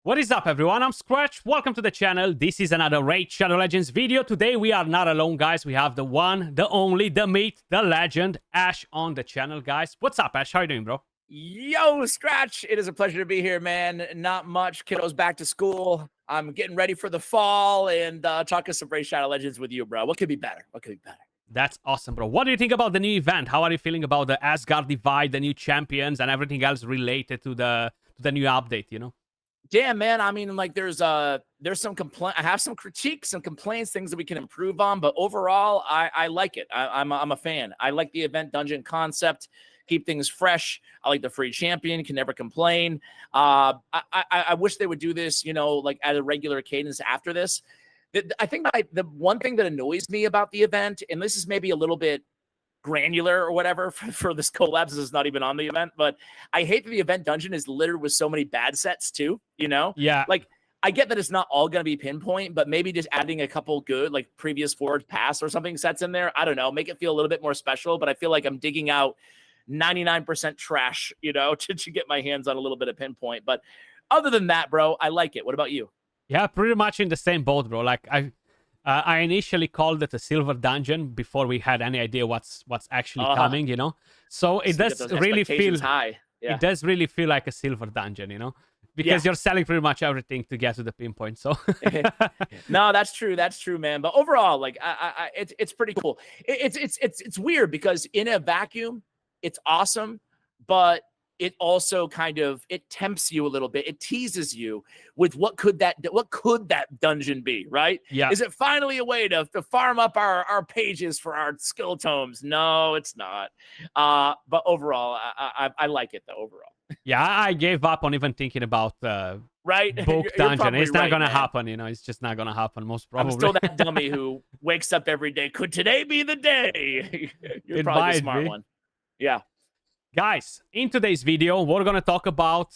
What is up, everyone? I'm Skratch. Welcome to the channel. This is another Raid Shadow Legends video. Today we are not alone, guys. We have the one, the only, the myth, the legend, Ash on the channel, guys. What's up, Ash? How you doing, bro? Yo, Scratch. It is a pleasure to be here, man. Not much. Kiddo's back to school. I'm getting ready for the fall and talking some Raid Shadow Legends with you, bro. What could be better? What could be better? That's awesome, bro. What do you think about the new event? How are you feeling about the Asgard Divide, the new champions, and everything else related to the new update, you know? Damn, man. I mean, like, there's some complaint. I have some critiques, some complaints, things that we can improve on. But overall, I like it. I'm a fan. I like the event dungeon concept. Keep things fresh. I like the free champion. Can never complain. I wish they would do this, you know, like at a regular cadence after this. I think the one thing that annoys me about the event, and this is maybe a little bit granular or whatever for this collab, this is not even on the event, but I hate that the event dungeon is littered with so many bad sets too, you know? Yeah. Like, I get that it's not all going to be pinpoint, but maybe just adding a couple good, like previous forward pass or something sets in there. I don't know, make it feel a little bit more special, but I feel like I'm digging out 99% trash, you know, to get my hands on a little bit of pinpoint. But other than that, bro, I like it. What about you? Yeah, pretty much in the same boat, bro. Like, I initially called it a silver dungeon before we had any idea what's actually coming, you know. So it does really feel high. Yeah. It does really feel like a silver dungeon, you know, because you're selling pretty much everything to get to the pinpoint. So no, that's true. That's true, man. But overall, like, it's pretty cool. It's weird because in a vacuum, it's awesome, but it also kind of tempts you a little bit. It teases you with what could that dungeon be, right? Yeah. Is it finally a way to farm up our pages for our skill tomes? No, it's not. But overall, I like it though. Overall. Yeah, I gave up on even thinking about right book dungeon. It's not gonna man. happen, you know. It's just not gonna happen, most probably. I'm still that dummy who wakes up every day. Could today be the day? You're probably the smart one. Yeah. Guys, in today's video, we're going to talk about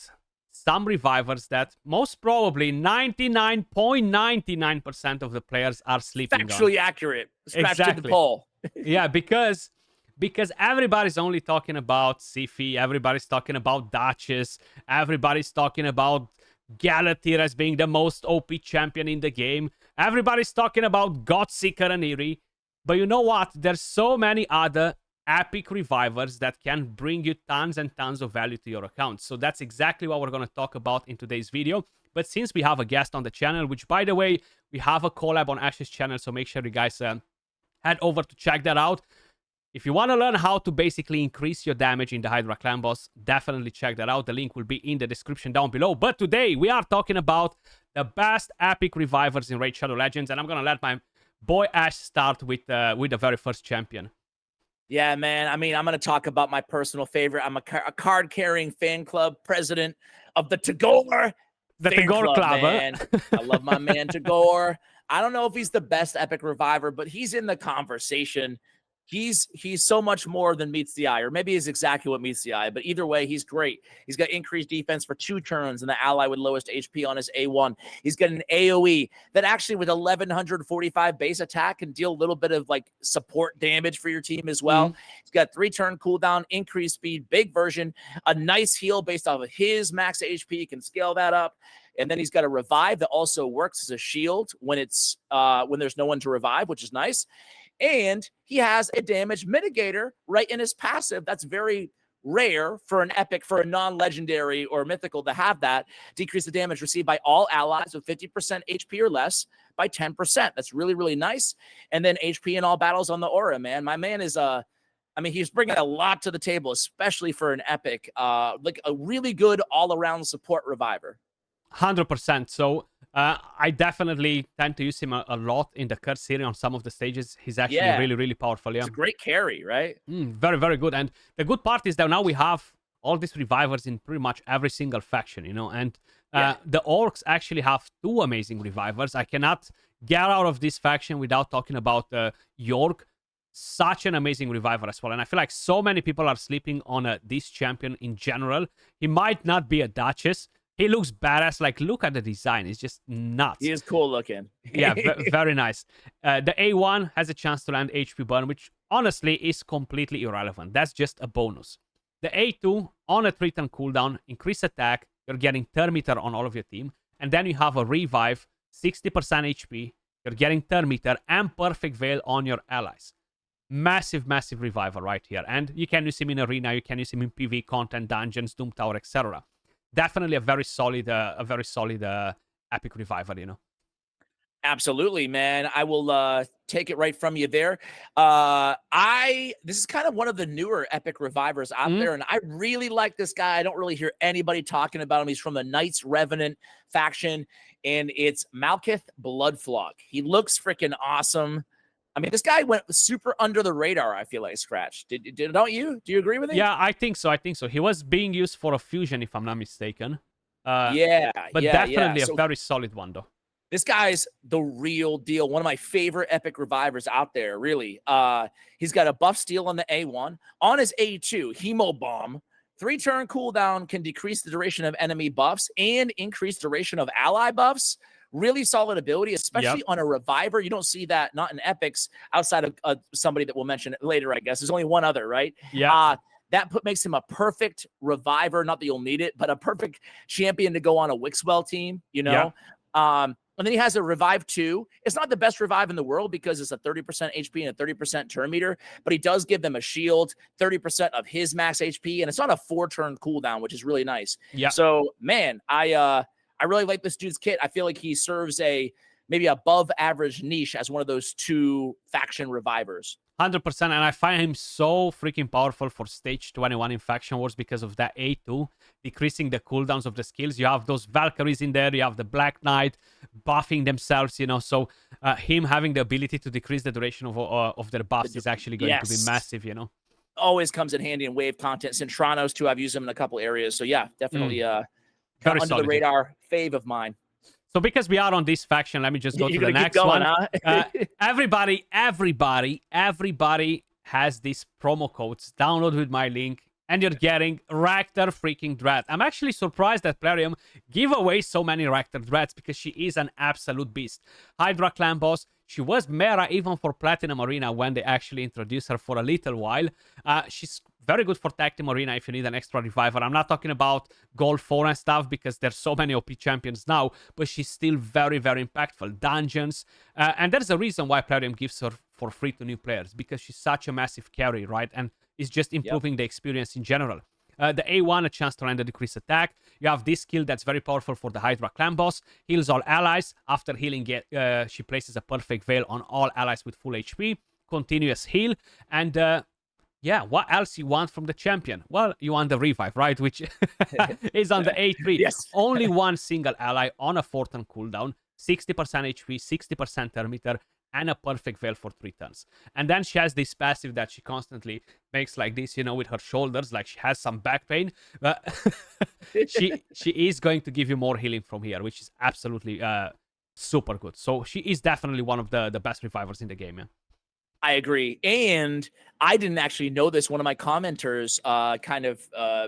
some revivers that most probably 99.99% of the players are sleeping on. Factually accurate. Scratch to the poll. Yeah, because everybody's only talking about Siphi, everybody's talking about Duchess, everybody's talking about Galatir as being the most OP champion in the game, everybody's talking about Godseeker and Eerie, but you know what? There's so many other epic revivers that can bring you tons and tons of value to your account. So that's exactly what we're going to talk about in today's video. But since we have a guest on the channel, which by the way, we have a collab on Ash's channel, so make sure you guys head over to check that out. If you want to learn how to basically increase your damage in the Hydra Clan boss, definitely check that out. The link will be in the description down below. But today we are talking about the best epic revivers in Raid Shadow Legends, and I'm going to let my boy Ash start with the very first champion. Yeah, man. I mean, I'm going to talk about my personal favorite. I'm a card-carrying fan club president of the Tagore. The Tagore Club, man. I love my man Tagore. I don't know if he's the best epic reviver, but he's in the conversation. He's so much more than meets the eye, or maybe he's exactly what meets the eye, but either way, he's great. He's got increased defense for 2 turns and the ally with lowest HP on his A1. He's got an AoE that actually with 1145 base attack can deal a little bit of like support damage for your team as well. He's got 3-turn cooldown, increased speed, big version, a nice heal based off of his max HP. You can scale that up. And then he's got a revive that also works as a shield when it's when there's no one to revive, which is nice. And he has a damage mitigator right in his passive. That's very rare for an epic, for a non-legendary or mythical to have that. Decrease the damage received by all allies with 50% HP or less by 10%. That's really, really nice. And then HP in all battles on the aura, man. My man is I mean, he's bringing a lot to the table, especially for an epic, like a really good all-around support reviver. 100%. So I definitely tend to use him a lot in the Curse series on some of the stages. He's actually really, really powerful. Yeah, it's a great carry, right? Very, very good. And the good part is that now we have all these revivers in pretty much every single faction, you know. And the Orcs actually have 2 amazing revivers. I cannot get out of this faction without talking about York. Such an amazing reviver as well. And I feel like so many people are sleeping on this champion in general. He might not be a Duchess. He looks badass. Like, look at the design. It's just nuts. He is cool looking. Yeah, very nice. The A1 has a chance to land HP burn, which honestly is completely irrelevant. That's just a bonus. The A2 on a 3-turn cooldown, increase attack. You're getting Thermiter on all of your team. And then you have a revive, 60% HP. You're getting turn meter and perfect veil on your allies. Massive, massive revival right here. And you can use him in arena, you can use him in PV content, dungeons, Doom Tower, etc. Definitely a very solid, epic revival, you know. Absolutely, man. I will take it right from you there. This is kind of one of the newer epic revivers out there, and I really like this guy. I don't really hear anybody talking about him. He's from the Knights Revenant faction, and it's Malkith Bloodflog. He looks freaking awesome. I mean, this guy went super under the radar, I feel like, Skratch. Don't you? Do you agree with me? Yeah, I think so. He was being used for a fusion, if I'm not mistaken. But definitely a very solid one, though. This guy's the real deal. One of my favorite epic revivers out there, really. He's got a buff steal on the A1. On his A2, Hemo Bomb. 3-turn cooldown can decrease the duration of enemy buffs and increase duration of ally buffs. Really solid ability, especially on a reviver. You don't see that, not in epics, outside of somebody that we'll mention later, I guess. There's only one other, right? Yeah. That makes him a perfect reviver. Not that you'll need it, but a perfect champion to go on a Wixwell team, you know? Yeah. And then he has a revive 2. It's not the best revive in the world because it's a 30% HP and a 30% turn meter, but he does give them a shield, 30% of his max HP, and it's on a 4-turn cooldown, which is really nice. Yeah. So, man, I really like this dude's kit. I feel like he serves a maybe above average niche as one of those 2 faction revivers. 100%, and I find him so freaking powerful for stage 21 in Faction Wars because of that A2, decreasing the cooldowns of the skills. You have those Valkyries in there, you have the Black Knight buffing themselves, you know, so him having the ability to decrease the duration of their buffs is actually going to be massive, you know. Always comes in handy in wave content. Centranos, too, I've used him in a couple areas, so yeah, definitely kind of under the radar fave of mine. So because we are on this faction, let me just go to the next one. Huh? Everybody has these promo codes. Download with my link, and you're getting Ractor freaking Dread. I'm actually surprised that Plarium give away so many Ractor Dreads because she is an absolute beast. Hydra Clan boss. She was meta even for Platinum Arena when they actually introduced her for a little while. She's very good for Tag Team Arena if you need an extra reviver. I'm not talking about Gold 4 and stuff because there's so many OP champions now, but she's still very, very impactful. Dungeons. And there's a reason why Plarium gives her for free to new players because she's such a massive carry, right? And it's just improving the experience in general. The A1, a chance to render decrease attack. You have this skill that's very powerful for the Hydra Clan boss. Heals all allies. After healing, she places a perfect veil on all allies with full HP. Continuous heal. And yeah, what else you want from the champion? Well, you want the revive, right? Which is on the A3. Yes. Only one single ally on a 4-turn cooldown. 60% HP, 60% turn meter, and a perfect veil for 3 turns. And then she has this passive that she constantly makes like this, you know, with her shoulders, like she has some back pain. But she is going to give you more healing from here, which is absolutely super good. So she is definitely one of the best revivers in the game, yeah. I agree. And I didn't actually know this. One of my commenters kind of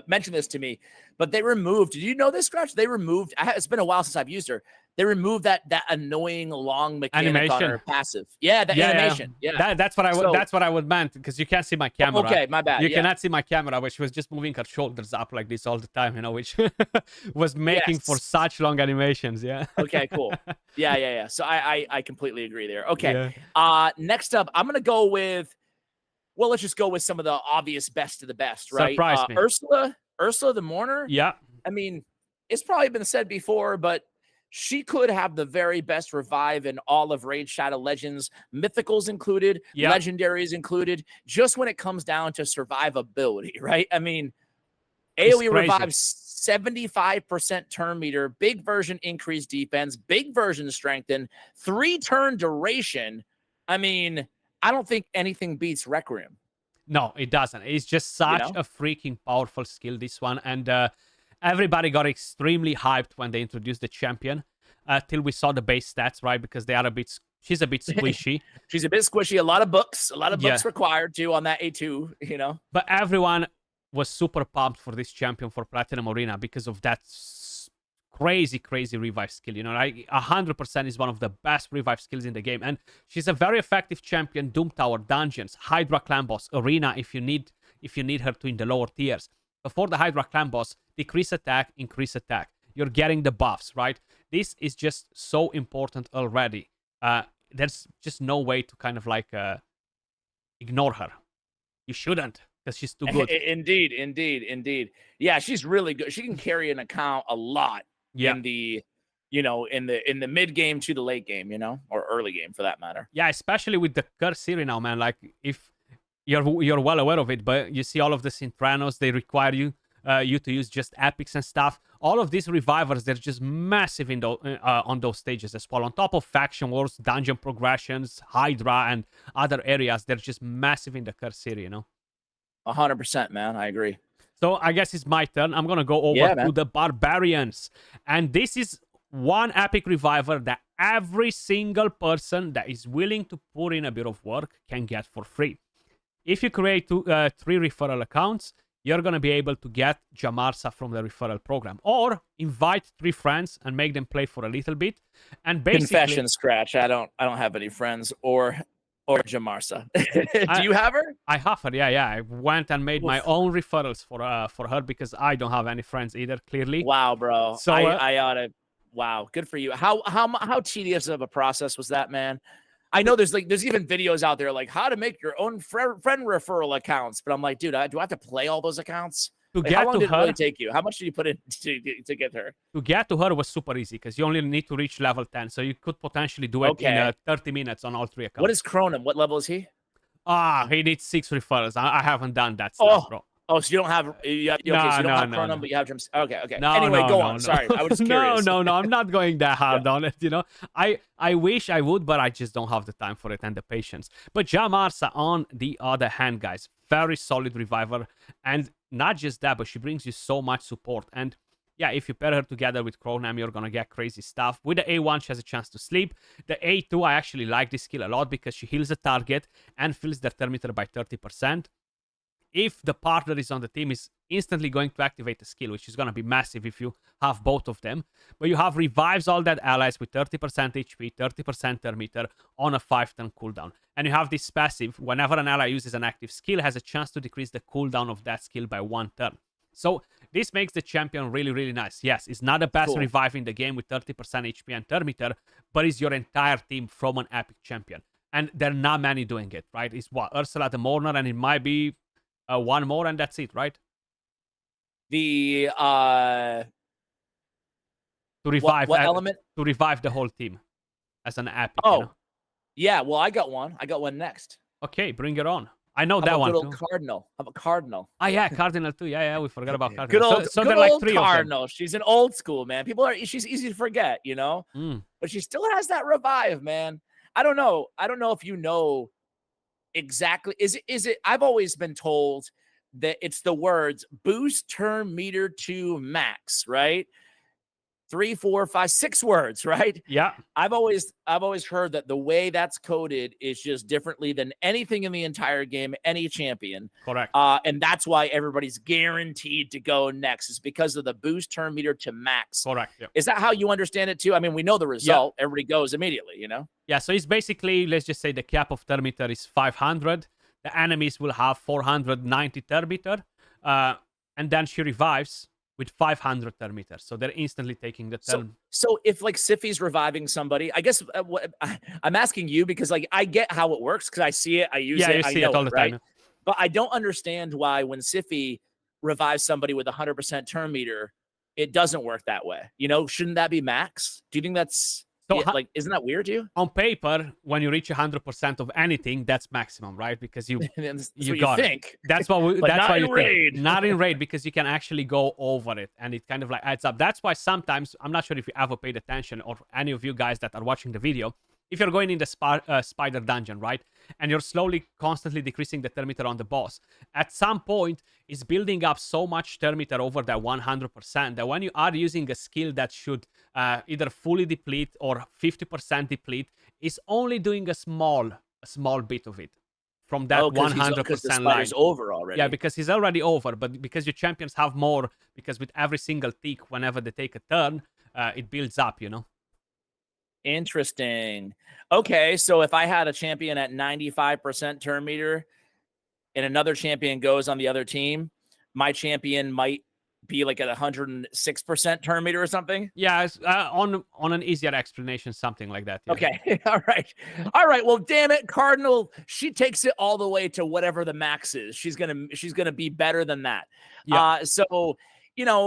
mentioned this to me, but they removed, did you know this, Skratch? They removed, it's been a while since I've used her. They removed that annoying long mechanic on her passive. Yeah, the animation. Yeah. That's what I would meant because you can't see my camera. Okay, my bad. You cannot see my camera, but she was just moving her shoulders up like this all the time, you know, which was making for such long animations. Yeah. Okay, cool. Yeah. So I completely agree there. Okay. Yeah. Next up, I'm gonna go with. Well, let's just go with some of the obvious best of the best, right? Surprise me. Ursula the Mourner. Yeah. I mean, it's probably been said before, but she could have the very best revive in all of Raid Shadow Legends, mythicals included, legendaries included, just when it comes down to survivability, right? I mean, AoE revives 75% turn meter, big version increased defense, big version strengthen, 3-turn duration. I mean, I don't think anything beats Requiem. No, it doesn't. It's just such a freaking powerful skill, this one. And everybody got extremely hyped when they introduced the champion till we saw the base stats, right? Because they are she's a bit squishy. She's a bit squishy. A lot of books required too on that A2, you know. But everyone was super pumped for this champion for Platinum Arena because of that crazy revive skill. You know, like 100% is one of the best revive skills in the game. And she's a very effective champion, Doom Tower, Dungeons, Hydra Clan Boss, Arena if you need her to in the lower tiers. Before the Hydra Clan Boss, decrease attack, increase attack. You're getting the buffs, right? This is just so important already. There's just no way to kind of like ignore her. You shouldn't, because she's too good. Indeed. Yeah, she's really good. She can carry an account a lot in the, in the mid game to the late game, or early game for that matter. Yeah, especially with the curse series now, man. Like, if you're well aware of it, but you see all of the Synthranos, they require you to use just epics and stuff. All of these revivers, they're just massive in on those stages as well. On top of faction wars, dungeon progressions, Hydra, and other areas, they're just massive in the curse series, 100%, man. I agree. So I guess it's my turn. I'm gonna go over to the Barbarians, and this is one epic reviver that every single person that is willing to put in a bit of work can get for free. If you create 3 referral accounts, you're going to be able to get Jamarsa from the referral program, or invite 3 friends and make them play for a little bit. And basically, confession, Skratch, I don't have any friends or Jamarsa. Do you have her? I have her. Yeah. I went and made my own referrals for her, because I don't have any friends either, clearly. Wow, bro. So I ought to. Wow, good for you. How tedious of a process was that, man? I know there's even videos out there like how to make your own friend referral accounts, but I'm like, dude, do I have to play all those accounts? How long did it really take you? How much did you put in to get her? To get to her was super easy, because you only need to reach level 10, so you could potentially do it in 30 minutes on all 3 accounts. What is Cronin? What level is he? He needs 6 referrals. I haven't done that stuff, bro. Oh, so you don't have so you don't have Cronin, but you have Jim. Okay. Anyway, go on. Sorry, I was just curious. No, I'm not going that hard on it, I wish I would, but I just don't have the time for it and the patience. But Jamarsa, on the other hand, guys, very solid reviver. And not just that, but she brings you so much support. And yeah, if you pair her together with Cronam, you're gonna get crazy stuff. With the A1, she has a chance to sleep. The A2, I actually like this skill a lot, because she heals the target and fills their thermometer by 30%. If the partner is on the team, is instantly going to activate the skill, which is going to be massive if you have both of them. But you have revives all that allies with 30% HP, 30% thermometer on a 5-turn cooldown. And you have this passive, whenever an ally uses an active skill, has a chance to decrease the cooldown of that skill by 1 turn. So this makes the champion really, really nice. Yes, it's not the best revive in the game with 30% HP and thermometer, but it's your entire team from an epic champion. And there are not many doing it, right? It's Ursula the Mourner, and it might be one more, and that's it, right? The to revive what element? To revive the whole team as an epic. Yeah. Well, I got one. I got one next. Okay, bring it on. I know that one. Good old Cardinal. I'm a Cardinal. Oh yeah, Cardinal too. Yeah, we forgot about Cardinal. Good old, so good like old 3 Cardinal. She's an old school, man. She's easy to forget, but she still has that revive, man. I don't know if you know exactly. Is it? I've always been told that it's the words boost turn meter to max, right? 3, 4, 5, 6 words, right? Yeah. I've always heard that the way that's coded is just differently than anything in the entire game, any champion. Correct. And that's why everybody's guaranteed to go next, is because of the boost turn meter to max. Correct. Yeah. Is that how you understand it too? I mean, we know the result. Yeah. Everybody goes immediately, Yeah, so it's basically, let's just say the cap of thermometer is 500. The enemies will have 490 thermometer. And then she revives with 500 thermometer. So they're instantly taking the turn. So if like Siffi's reviving somebody, I guess I'm asking you because like I get how it works because I see it, I use it, I know it all the time. But I don't understand why when Siffi revives somebody with 100% turn meter, it doesn't work that way. Shouldn't that be max? Do you think that's isn't that weird to you? On paper, when you reach 100% of anything, that's maximum, right? Because you got think. It. That's what that's why you raid. Think. Not in raid, because you can actually go over it, and it kind of like adds up. That's why sometimes, I'm not sure if you ever paid attention, or any of you guys that are watching the video, if you're going in the spider dungeon, right, and you're slowly, constantly decreasing the thermometer on the boss, at some point, it's building up so much thermometer over that 100% that when you are using a skill that should either fully deplete or 50% deplete, it's only doing a small bit of it from that 100% line. Over already. Yeah, because he's already over, but because your champions have more, because with every single tick, whenever they take a turn, it builds up, Interesting. Okay, so if I had a champion at 95% turn meter and another champion goes on the other team, my champion might be like at 106% turn meter or something? Yeah, it's, on an easier explanation, something like that. Yeah. Okay. All right. All right. Well, damn it, Cardinal. She takes it all the way to whatever the max is. She's gonna be better than that. Yeah. So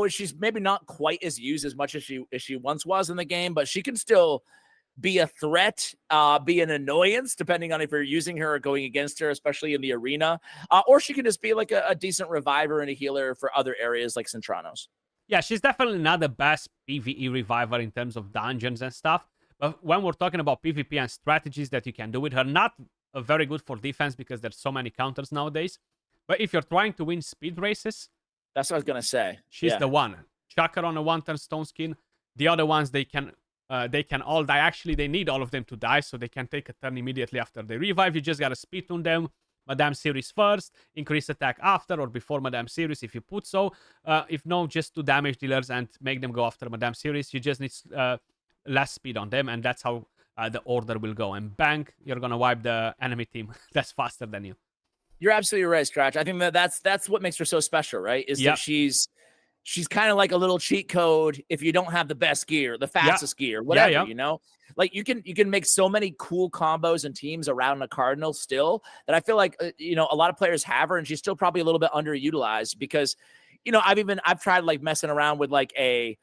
she's maybe not quite as used as much as she once was in the game, but she can still be a threat, be an annoyance, depending on if you're using her or going against her, especially in the arena. Or she can just be like a decent reviver and a healer for other areas like Centranos. Yeah, she's definitely not the best PvE reviver in terms of dungeons and stuff. But when we're talking about PvP and strategies that you can do with her, not very good for defense because there's so many counters nowadays. But if you're trying to win speed races, that's what I was gonna say. She's the one. Chuck her on a 1-turn stone skin. The other ones they can all die. Actually, they need all of them to die, so they can take a turn immediately after they revive. You just gotta speed tune them. Madame Series first, increase attack after or before Madame Series if you put so. If no, just do damage dealers and make them go after Madame Series. You just need less speed on them, and that's how the order will go. And bang, you're gonna wipe the enemy team that's faster than you. You're absolutely right, Skratch. I think that's what makes her so special, right? Is that she's kind of like a little cheat code if you don't have the best gear, the fastest gear, whatever, Like you can make so many cool combos and teams around a Cardinal still that I feel like a lot of players have her, and she's still probably a little bit underutilized because I've tried like messing around with like a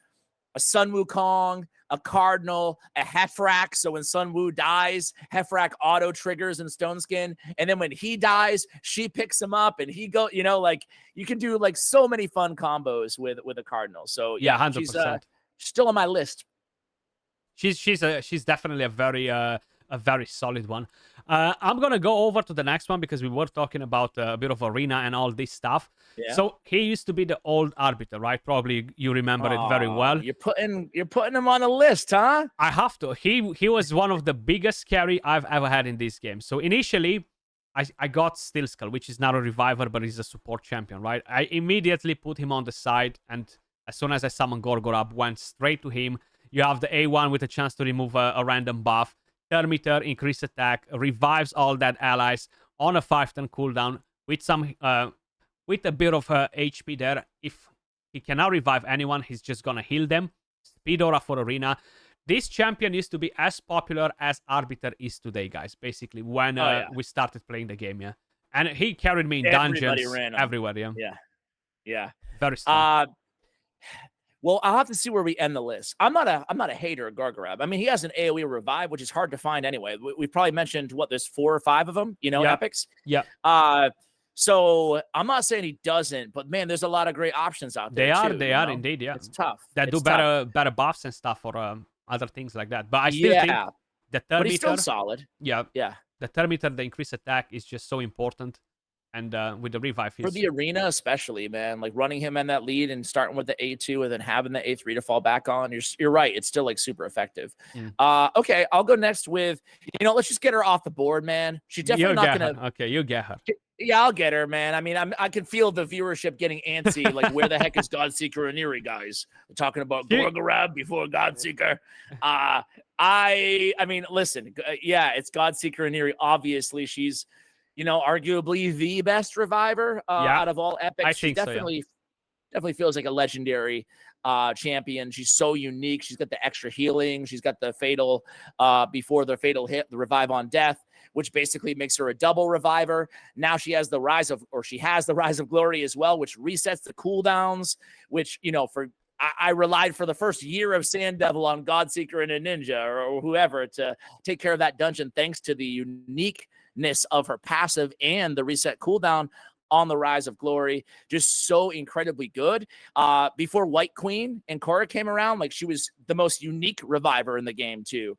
Sun Wukong, a Cardinal, a Heffrak. So when Sun Wu dies, Heffrak auto triggers in Stone Skin. And then when he dies, she picks him up and he like you can do like so many fun combos with a Cardinal. So yeah, 100%. She's still on my list. She's definitely a very solid one. I'm gonna go over to the next one because we were talking about a bit of arena and all this stuff. Yeah. So he used to be the old arbiter, right? Probably you remember it very well. You're putting him on a list, huh? I have to. He was one of the biggest carry I've ever had in this game. So initially, I got Steel Skull, which is not a reviver, but he's a support champion, right? I immediately put him on the side, and as soon as I summoned Gorgorab, went straight to him. You have the A1 with a chance to remove a random buff. Turn meter, increase attack, revives all that allies on a 5-turn cooldown with some with a bit of HP there. If he cannot revive anyone, he's just gonna heal them. Speed aura for arena. This champion used to be as popular as Arbiter is today, guys. Basically, when we started playing the game, and he carried me in dungeons everywhere, yeah. Very strong. Well, I'll have to see where we end the list. I'm not a hater of Gargarab. I mean, he has an AoE revive, which is hard to find anyway. We probably mentioned there's 4 or 5 of them, epics. Yeah. So I'm not saying he doesn't, but man, there's a lot of great options out there. They are indeed, yeah. It's tough. That do better buffs and stuff or other things like that. But I still think the turn but he's still solid. Yeah. The turn meter, the increased attack is just so important. And with the revive, for the arena especially, man, like running him in that lead and starting with the A2 and then having the A3 to fall back on, you're right, it's still like super effective. Okay, I'll go next with let's just get her off the board, man. She's definitely not gonna okay, you get her. Yeah, I'll get her, man. I mean, I can feel the viewership getting antsy. Like, where the heck is Godseeker and Eerie, guys? We're talking about Gorgorab before Godseeker. I mean, listen, it's Godseeker and Eerie. Obviously, she's arguably the best reviver out of all epics. I think definitely feels like a legendary champion. She's so unique. She's got the extra healing. She's got the fatal before the fatal hit, the revive on death, which basically makes her a double reviver. Now she has the rise of glory as well, which resets the cooldowns, which, I relied for the first year of Sand Devil on Godseeker and a Ninja or whoever to take care of that dungeon, thanks to the uniqueness of her passive and the reset cooldown on the Rise of Glory. Just so incredibly good. Before White Queen and Korra came around, like, she was the most unique reviver in the game too.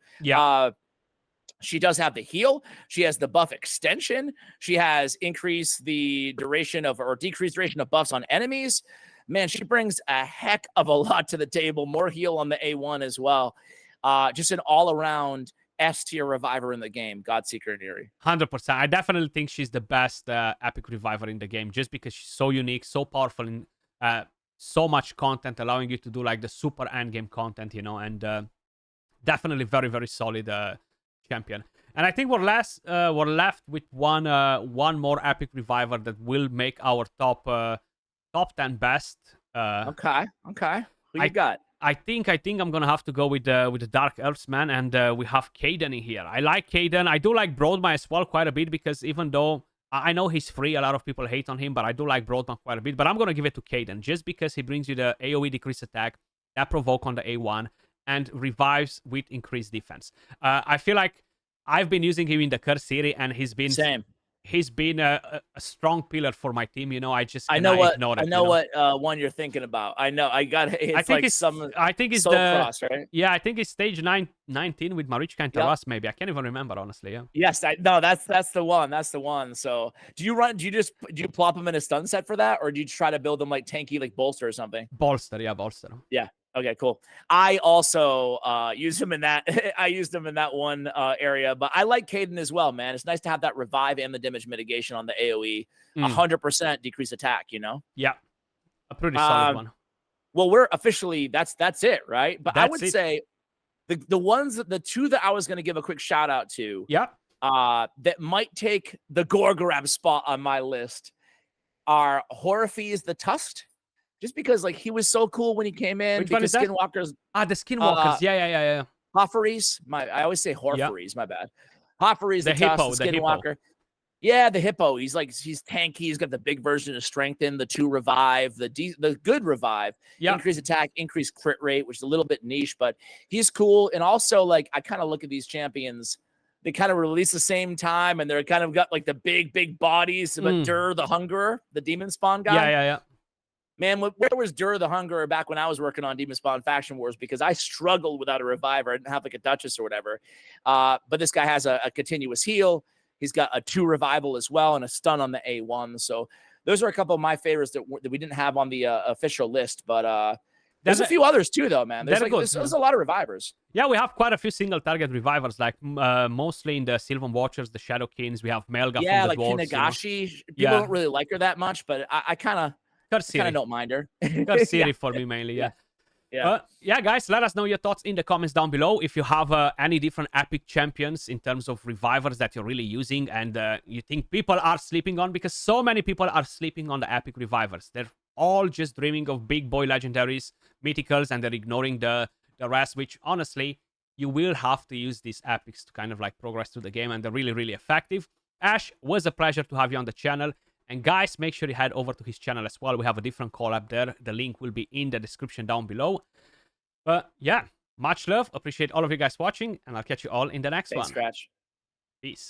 She does have the heal. She has the buff extension. She has increased the duration of or decreased duration of buffs on enemies. Man, she brings a heck of a lot to the table. More heal on the A1 as well. Just an all-around S-tier reviver in the game, Godseeker and Eerie. 100%. I definitely think she's the best epic reviver in the game, just because she's so unique, so powerful, and so much content, allowing you to do like the super endgame content, and definitely very, very solid champion. And I think we're left with one more epic reviver that will make our top 10 best Okay. Okay. Who I you got? I think I'm gonna have to go with the Dark Elves, man, and we have Caden in here. I like Caden. I do like Broadman as well quite a bit because even though I know he's free, a lot of people hate on him, but I do like Broadman quite a bit. But I'm gonna give it to Caden just because he brings you the AOE decrease attack, that provoke on the A1, and revives with increased defense. I feel like I've been using him in the Curse series, and Same. he's been a strong pillar for my team. You know, I just I know cannot what ignore I it. know what one you're thinking about. I know. I got I it's think like it's some I think it's Soul the Cross, right? yeah, I think it's stage 19 with Marichka and Yep. Taras, maybe. I can't even remember, honestly. Yeah. Yes, no, that's the one. That's the one. So do you plop them in a stun set for that, or do you try to build them like tanky, like bolster or something? Bolster, yeah, bolster. Yeah. Okay, cool. I also use him in that. I used him in that one area, but I like Caden as well, man. It's nice to have that revive and the damage mitigation on the AOE. 100% decrease attack, you know? Yeah, a pretty solid Um, one. well, we're officially that's it, right? But I That's would it. say the two that I was going to give a quick shout out to Yeah. that might take the Gorgorab spot on my list are Horaphies the Tusked. Just because like he was so cool when he came in. Which one is because that? Skinwalkers, The Skinwalkers. Yeah. Hofferys. I always say Yeah. Horfaries, my bad. Hofferys The the Tusk, hippo, the the hippo. Skinwalker. Yeah, the hippo. He's tanky. He's got the big version of strengthen, the 2 revive, the good revive, Yeah. increase attack, increase crit rate, which is a little bit niche, but he's cool. And also, like, I kind of look at these champions, they kind of release the same time, and they're kind of got like the big bodies. But Dur the Hungerer, the demon spawn guy. Yeah. Man, where was Dur the Hungerer back when I was working on Demon Spawn Faction Wars? Because I struggled without a reviver. I didn't have like a Duchess or whatever. But this guy has a continuous heal. He's got a 2 revival as well and a stun on the A1. So those are a couple of my favorites that we didn't have on the official list. But there's a few others too, though, man. There's a lot of revivers. Yeah, we have quite a few single target revivers, like mostly in the Sylvan Watchers, the Shadow Kings. We have Melga from the like Dwarves. Kinagashi. People don't really like her that much, but I kind of don't mind her. Siri for me mainly, yeah. Yeah, guys, let us know your thoughts in the comments down below. If you have any different epic champions in terms of revivers that you're really using and you think people are sleeping on, because so many people are sleeping on the epic revivers. They're all just dreaming of big boy legendaries, mythicals, and they're ignoring the rest, which honestly, you will have to use these epics to kind of like progress through the game, and they're really, really effective. Ash, was a pleasure to have you on the channel. And guys, make sure you head over to his channel as well. We have a different collab there. The link will be in the description down below. But yeah, much love. Appreciate all of you guys watching. And I'll catch you all in the next one. Skratch. Peace.